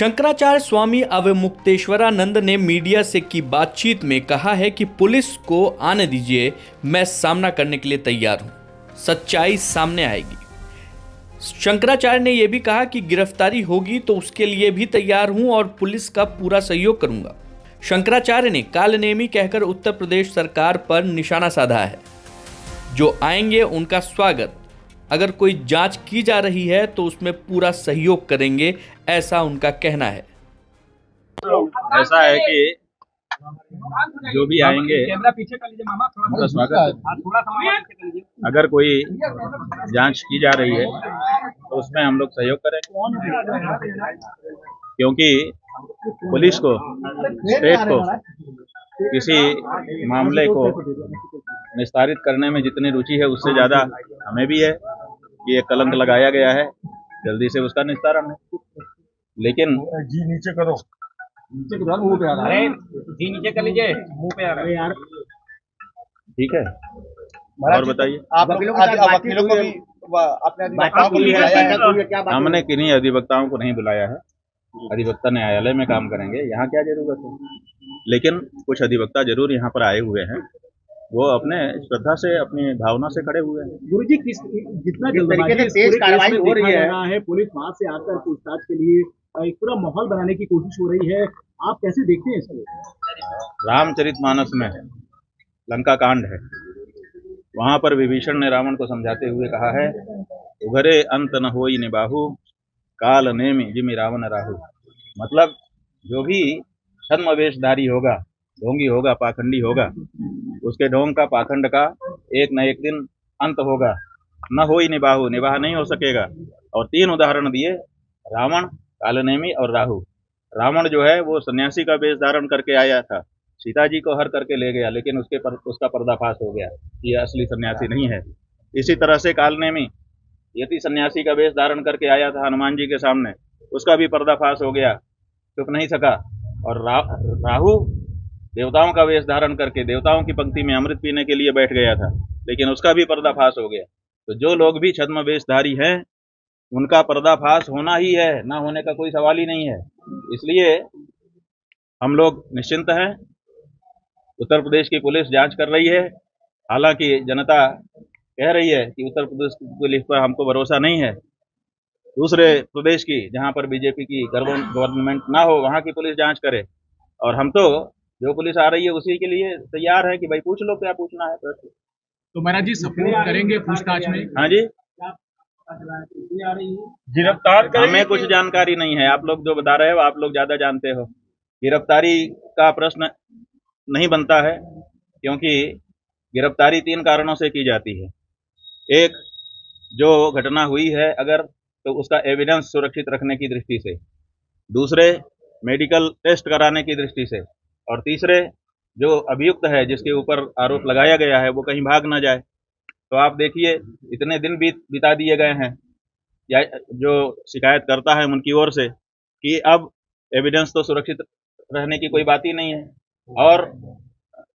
शंकराचार्य स्वामी अवमुक्तेश्वरानंद ने मीडिया से की बातचीत में कहा है कि पुलिस को आने दीजिए, मैं सामना करने के लिए तैयार हूं, सच्चाई सामने आएगी। शंकराचार्य ने यह भी कहा कि गिरफ्तारी होगी तो उसके लिए भी तैयार हूं और पुलिस का पूरा सहयोग करूंगा। शंकराचार्य ने कालनेमी कहकर उत्तर प्रदेश सरकार पर निशाना साधा है। जो आएंगे उनका स्वागत, अगर कोई जांच की जा रही है तो उसमें पूरा सहयोग करेंगे, ऐसा उनका कहना है। ऐसा है कि जो भी आएंगे उनका स्वागत है। अगर कोई जांच की जा रही है तो उसमें हम लोग सहयोग करेंगे, क्योंकि पुलिस को, स्टेट को किसी मामले को निस्तारित करने में जितनी रुचि है उससे ज़्यादा हमें भी है कि ये कलंक लगाया गया है, जल्दी से उसका निस्तारण है। लेकिन जी नीचे करो, मुंह पे आ रहा है, जी नीचे कर लीजिए, मुंह पे आ रहा है यार। ठीक है, और बताइए आप वकीलों को भी अपने अधिवक्ताओं को भी बुलाया है? हमने किन्हीं अधिवक्ताओं को नहीं बुलाया है। अधिवक्ता न्यायालय में काम करेंगे, यहाँ क्या जरूरत है। लेकिन कुछ अधिवक्ता जरूर यहाँ पर आए हुए हैं, वो अपने श्रद्धा से, अपनी भावना से खड़े हुए हैं। गुरुजी, जितना तरीके से तेज कार्रवाई हो रही है, पुलिस वहां से आकर पूछताछ के लिए एक पूरा माहौल बनाने की कोशिश हो रही है, आप कैसे देखते हैं इसको? रामचरितमानस में लंका कांड है, वहां पर विभीषण ने रावण को समझाते हुए कहा है, उघरे अंत न होई निबाहु, काल नेमि जिमि रावण राहु। मतलब जो भी छद्म वेशधारी होगा, ढोंगी होगा, पाखंडी होगा, उसके ढोंग का, पाखंड का एक न एक दिन अंत होगा। न होई निबाहु, निबाह नहीं हो सकेगा। और 3 उदाहरण दिए, रावण, कालनेमी और राहु। रावण जो है वो सन्यासी का वेश धारण करके आया था, सीता जी को हर करके ले गया, लेकिन उसका पर्दाफाश हो गया, ये असली सन्यासी नहीं है। इसी तरह से कालनेमी यति सन्यासी का वेश धारण करके आया था हनुमान जी के सामने, उसका भी पर्दाफाश हो गया, चुप नहीं सका। और राहु देवताओं का वेश धारण करके देवताओं की पंक्ति में अमृत पीने के लिए बैठ गया था, लेकिन उसका भी पर्दाफाश हो गया। तो जो लोग भी छद्म वेशधारी हैं उनका पर्दाफाश होना ही है, ना होने का कोई सवाल ही नहीं है। इसलिए हम लोग निश्चिंत हैं। उत्तर प्रदेश की पुलिस जांच कर रही है। हालांकि जनता कह रही है कि उत्तर प्रदेश की पुलिस पर हमको भरोसा नहीं है, दूसरे प्रदेश की जहां पर बीजेपी की गवर्नमेंट ना हो वहां की पुलिस जांच करे। और हम तो जो पुलिस आ रही है उसी के लिए तैयार है कि भाई पूछ लो क्या पूछना है प्रश्न। तो महाराज जी सपोर्ट करेंगे पूछताछ में? हाँ जी, गिरफ्तार हमें कुछ जानकारी नहीं है। आप लोग जो बता रहे हो आप लोग ज्यादा जानते हो। गिरफ्तारी का प्रश्न नहीं बनता है, क्योंकि गिरफ्तारी 3 कारणों से की जाती है। एक, जो घटना हुई है अगर, तो उसका एविडेंस सुरक्षित रखने की दृष्टि से। दूसरे, मेडिकल टेस्ट कराने की दृष्टि से। और तीसरे, जो अभियुक्त है जिसके ऊपर आरोप लगाया गया है वो कहीं भाग ना जाए। तो आप देखिए इतने दिन बिता दिए गए हैं या जो शिकायत करता है उनकी ओर से कि अब एविडेंस तो सुरक्षित रहने की कोई बात ही नहीं है, और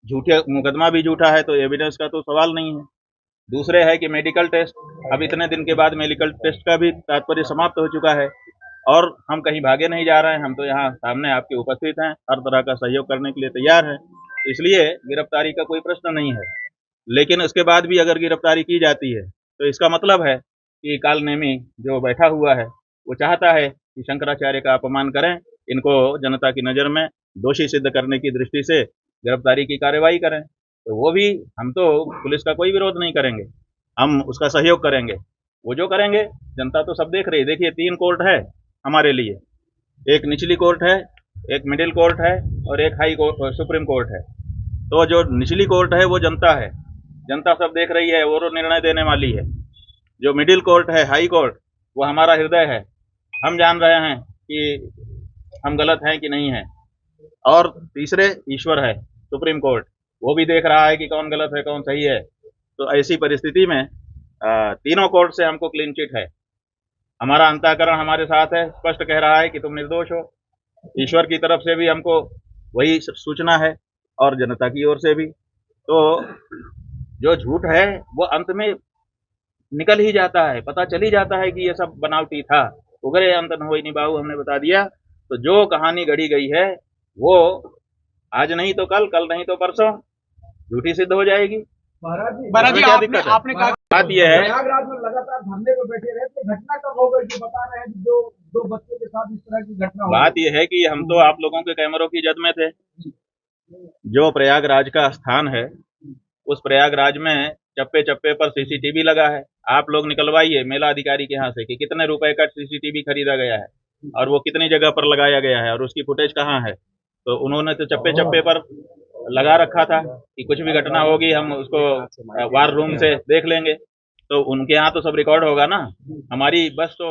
झूठे मुकदमा भी झूठा है तो एविडेंस का तो सवाल नहीं है। दूसरे है कि मेडिकल टेस्ट, अब इतने दिन के बाद मेडिकल टेस्ट का भी तात्पर्य समाप्त हो चुका है, और हम कहीं भागे नहीं जा रहे हैं। हम तो यहाँ सामने आपके उपस्थित हैं, हर तरह का सहयोग करने के लिए तैयार हैं। इसलिए गिरफ्तारी का कोई प्रश्न नहीं है। लेकिन उसके बाद भी अगर गिरफ्तारी की जाती है तो इसका मतलब है कि कालनेमी जो बैठा हुआ है वो चाहता है कि शंकराचार्य का अपमान करें, इनको जनता की नज़र में दोषी सिद्ध करने की दृष्टि से गिरफ्तारी की कार्रवाई करें। तो वो भी, हम तो पुलिस का कोई विरोध नहीं करेंगे, हम उसका सहयोग करेंगे। वो जो करेंगे जनता तो सब देख रही है। देखिए 3 कोर्ट है हमारे लिए, एक निचली कोर्ट है, एक मिडिल कोर्ट है और एक हाई कोर्ट, सुप्रीम कोर्ट है। तो जो निचली कोर्ट है वो जनता है, जनता सब देख रही है, वो निर्णय देने वाली है। जो मिडिल कोर्ट है, हाई कोर्ट, वो हमारा हृदय है, हम जान रहे हैं कि हम गलत हैं कि नहीं हैं। और तीसरे ईश्वर है, सुप्रीम कोर्ट, वो भी देख रहा है कि कौन गलत है कौन सही है। तो ऐसी परिस्थिति में तीनों कोर्ट से हमको क्लीन चिट है। हमारा अंतःकरण हमारे साथ है, स्पष्ट कह रहा है कि तुम निर्दोष हो। ईश्वर की तरफ से भी हमको वही सूचना है और जनता की ओर से भी। तो जो झूठ है वो अंत में निकल ही जाता है, पता चल ही जाता है कि ये सब बनावटी था। उगरे अंत न होई निबाहु हमने बता दिया, तो जो कहानी गढ़ी गई है वो आज नहीं तो कल, कल नहीं तो परसों झूठी सिद्ध हो जाएगी। महाराज जी, क्या दिक्कत है? आपने कहा बात यह है, प्रयागराज में लगातार धरने पर बैठे रहे थे, घटना कब हो गई? जो बता रहे हैं कि दो बच्चों के साथ इस तरह की घटना हो बात यह है कि हम तो आप लोगों के कैमरों की जद में थे। जो प्रयागराज का स्थान है उस प्रयागराज में चप्पे चप्पे पर सीसीटीवी लगा है। आप लोग निकलवाइए मेला अधिकारी के यहाँ से कि कितने रुपए का सीसीटीवी खरीदा गया है और वो कितनी जगह पर लगाया गया है और उसकी फुटेज कहाँ है। तो उन्होंने तो चप्पे चप्पे पर लगा रखा था कि कुछ भी घटना होगी हम उसको वार रूम से देख लेंगे। तो उनके यहाँ तो सब रिकॉर्ड होगा ना। हमारी बस तो